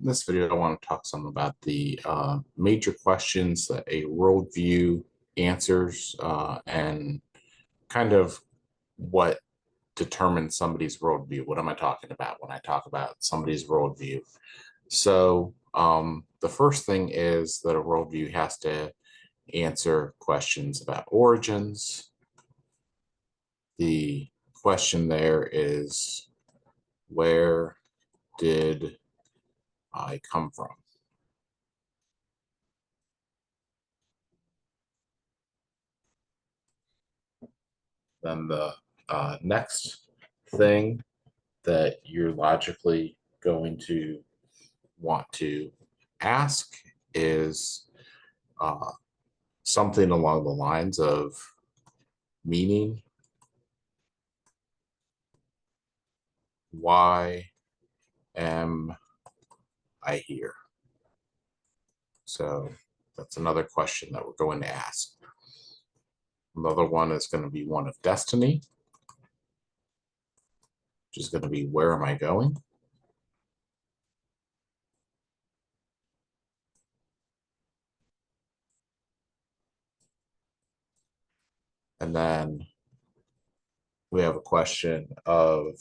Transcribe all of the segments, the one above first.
In this video, I want to talk some about the major questions that a worldview answers and kind of what determines somebody's worldview. What am I talking about when I talk about somebody's worldview? So the first thing is that a worldview has to answer questions about origins. The question there is, where did I come from? Then the next thing that you're logically going to want to ask is something along the lines of meaning. Why am I here? So that's another question that we're going to ask. Another one is going to be one of destiny, which is going to be, where am I going? And then we have a question of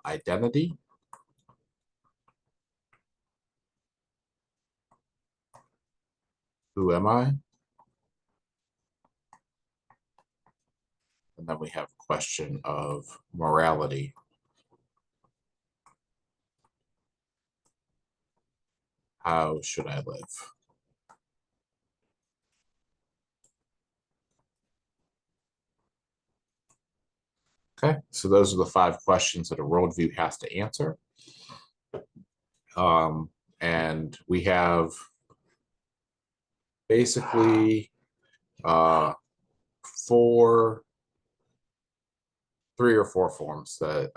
identity. Who am I? And then we have a question of morality. How should I live? Okay, so those are the 5 questions that a worldview has to answer. And we have basically 3 or 4 forms that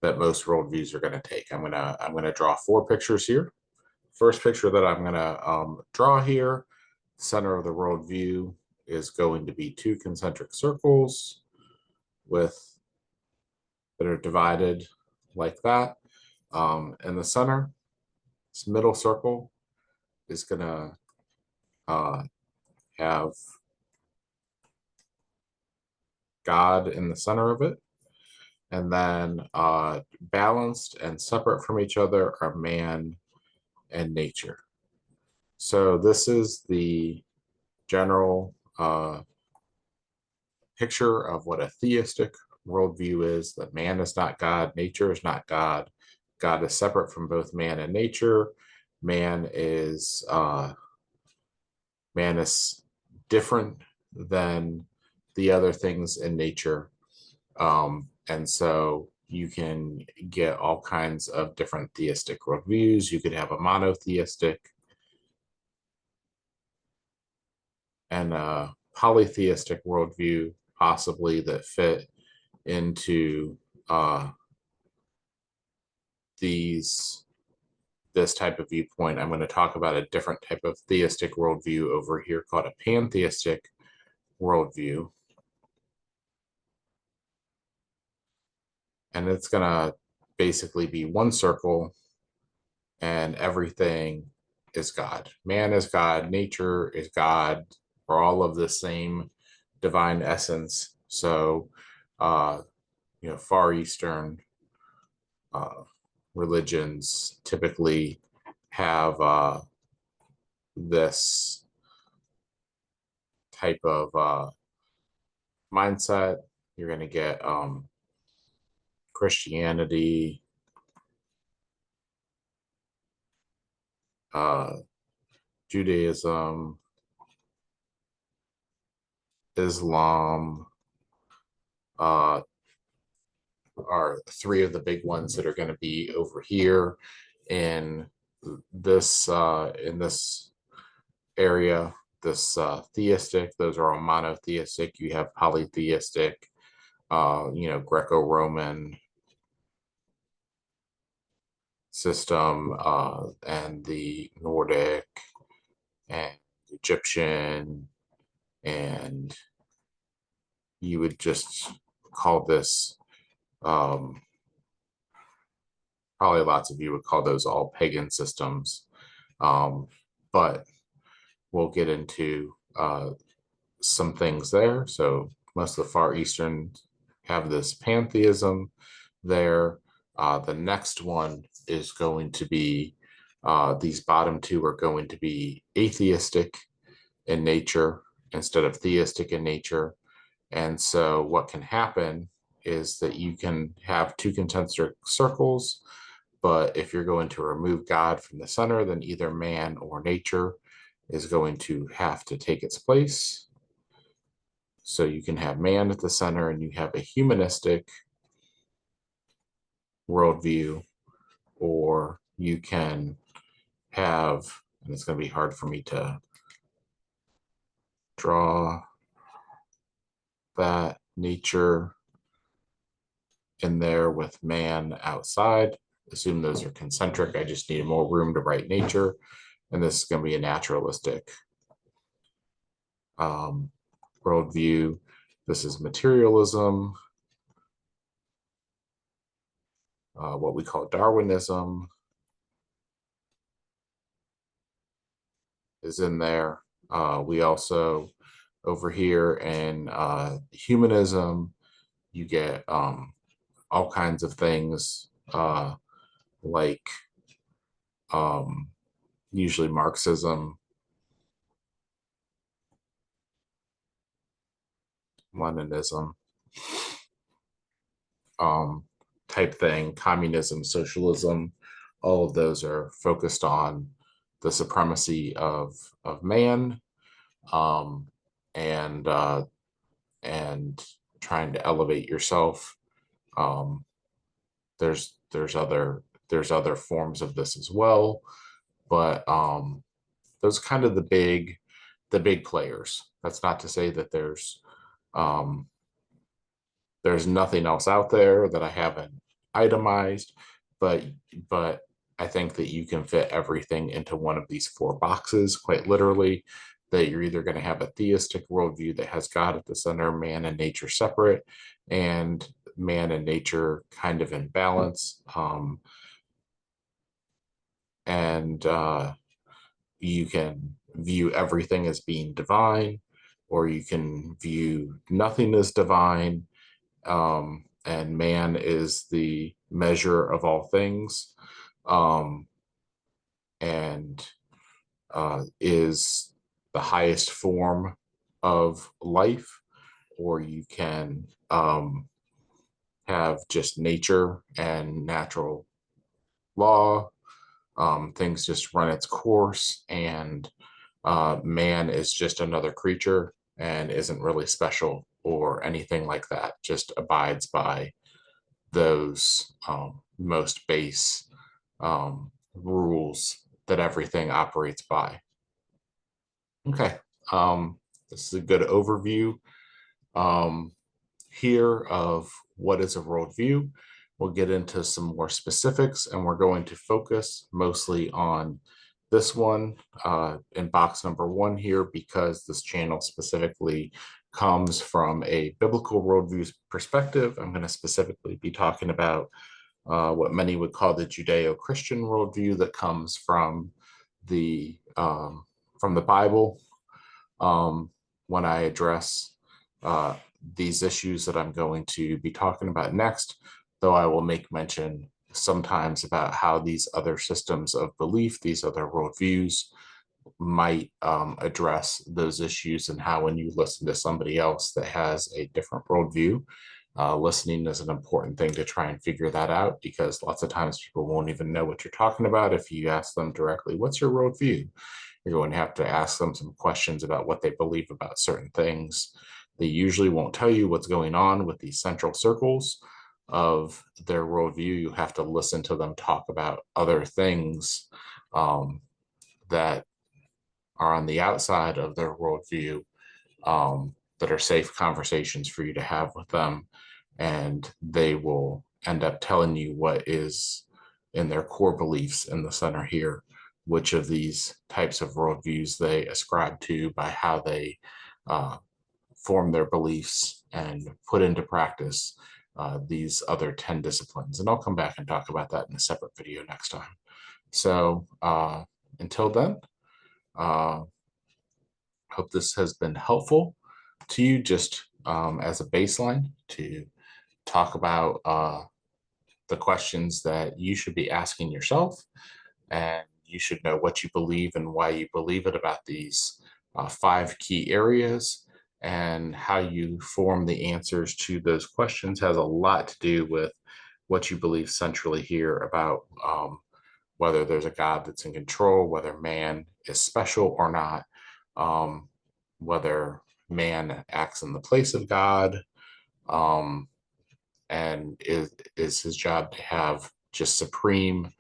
that most worldviews are going to take. I'm gonna draw 4 pictures here. First picture that I'm gonna draw here, center of the worldview is going to be 2 concentric circles that are divided like that. In the center, this middle circle is gonna have God in the center of it. And then balanced and separate from each other are man and nature. So this is the general picture of what a theistic worldview is, that man is not God, nature is not God. God is separate from both man and nature. Man is different than the other things in nature. And so you can get all kinds of different theistic worldviews. You could have a monotheistic and a polytheistic worldview, possibly, that fit into this type of viewpoint. I'm going to talk about a different type of theistic worldview over here called a pantheistic worldview. And it's going to basically be one circle and everything is God. Man is God, nature is God. We're all of the same divine essence. So, Far Eastern religions typically have this type of mindset. You're going to get Christianity, Judaism, Islam are 3 of the big ones that are going to be over here in this area. This theistic, those are all monotheistic. You have polytheistic, Greco-Roman system, and the Nordic and Egyptian, and you would just call this probably lots of you would call those all pagan systems. But we'll get into some things there. So most of the Far Eastern have this pantheism there. The next one is going to be, these bottom two are going to be atheistic in nature instead of theistic in nature. And so what can happen is that you can have two concentric circles, but if you're going to remove God from the center, then either man or nature is going to have to take its place. So you can have man at the center and you have a humanistic worldview, or you can have, and it's going to be hard for me to draw that, nature in there with man outside. Assume those are concentric. I just need more room to write nature. And this is going to be a naturalistic worldview. This is materialism, what we call Darwinism is in there. We also, over here in humanism, you get all kinds of things like usually Marxism, Leninism type thing, communism, socialism. All of those are focused on the supremacy of man, and trying to elevate yourself. There's other forms of this as well, but those are kind of the big players. That's not to say that there's nothing else out there that I haven't itemized, but I think that you can fit everything into one of these four boxes, quite literally, that you're either going to have a theistic worldview that has God at the center, man and nature separate, and man and nature kind of in balance. And you can view everything as being divine, or you can view nothing as divine, and man is the measure of all things, and is the highest form of life, or you can have just nature and natural law. Things just run its course, and man is just another creature and isn't really special or anything like that, just abides by those most base rules that everything operates by. Okay, this is a good overview here of what is a worldview. We'll get into some more specifics, and we're going to focus mostly on this one in box number 1 here, because this channel specifically comes from a biblical worldview perspective. I'm going to specifically be talking about what many would call the Judeo-Christian worldview that comes from the Bible when I address these issues that I'm going to be talking about next, though I will make mention sometimes about how these other systems of belief, these other worldviews, might address those issues, and how when you listen to somebody else that has a different worldview, listening is an important thing to try and figure that out, because lots of times people won't even know what you're talking about if you ask them directly, what's your worldview? You're going to have to ask them some questions about what they believe about certain things. They usually won't tell you what's going on with these central circles of their worldview. You have to listen to them talk about other things that are on the outside of their worldview, that are safe conversations for you to have with them, and they will end up telling you what is in their core beliefs in the center here, which of these types of worldviews they ascribe to by how they form their beliefs and put into practice these other 10 disciplines. And I'll come back and talk about that in a separate video next time. So until then, hope this has been helpful to you, just as a baseline to talk about the questions that you should be asking yourself, and you should know what you believe and why you believe it about these 5 key areas, and how you form the answers to those questions has a lot to do with what you believe centrally here about whether there's a God that's in control, whether man is special or not, whether man acts in the place of God, and is his job to have just supreme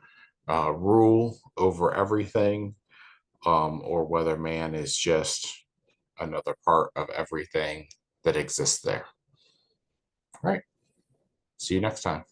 rule over everything, or whether man is just another part of everything that exists there. All right. See you next time.